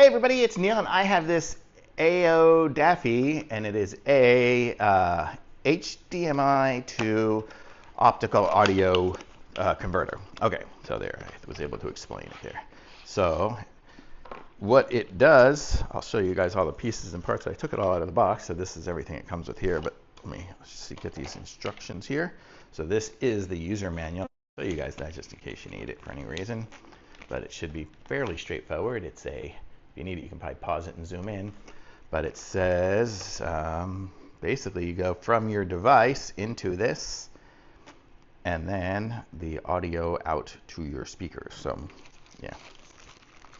Hey everybody, it's Neil, and I have this Aodafy, and it is a HDMI to optical audio converter. Okay, so there, I was able to explain it there. So what it does, I'll show you guys all the pieces and parts. I took it all out of the box, so this is everything it comes with here, but let me see, get these instructions here. So this is the user manual. I'll show you guys that just in case you need it for any reason, but it should be fairly straightforward. It's a, if you need it, you can probably pause it and zoom in. But it says, basically you go from your device into this, and then the audio out to your speakers. So, yeah,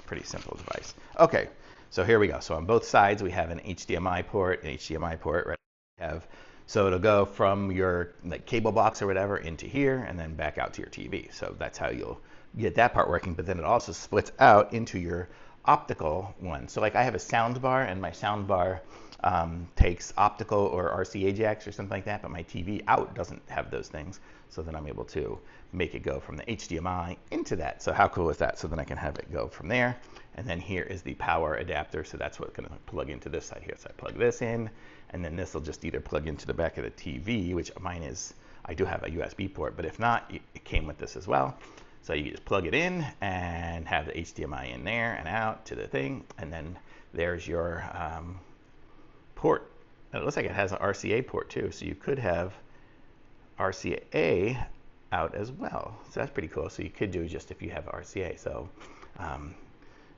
pretty simple device. Okay, so here we go. So on both sides we have an HDMI port, right? So it'll go from your cable box or whatever into here, and then back out to your TV. So that's how you'll get that part working. But then it also splits out into your optical one. So like I have a sound bar, and my sound bar takes optical or RCA jacks or something like that, but my TV out doesn't have those things. So then I'm able to make it go from the HDMI into that. So how cool is that? So then I can have it go from there. And then here is the power adapter. So that's what's going to plug into this side here. So I plug this in, and then this will just either plug into the back of the TV, which mine is, I do have a USB port, but if not, it came with this as well. So you just plug it in and have the HDMI in there and out to the thing, and then there's your port. And it looks like it has an RCA port too, so you could have RCA out as well. So that's pretty cool. So you could do just if you have RCA. So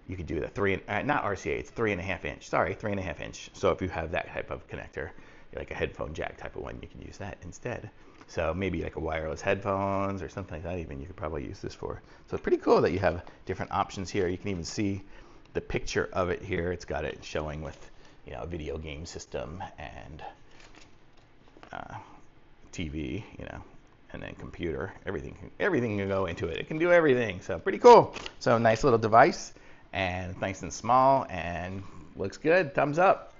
you could do the not RCA, it's 3.5 inch. Sorry, 3.5 inch. So if you have that type of connector, like a headphone jack type of one, you can use that instead. So maybe like a wireless headphones or something like that even you could probably use this for. So it's pretty cool that you have different options here. You can even see the picture of it here. It's got it showing with, you know, a video game system and TV, you know, and then computer. Everything can go into it. It can do everything. So pretty cool. So nice little device, and nice and small, and looks good. Thumbs up.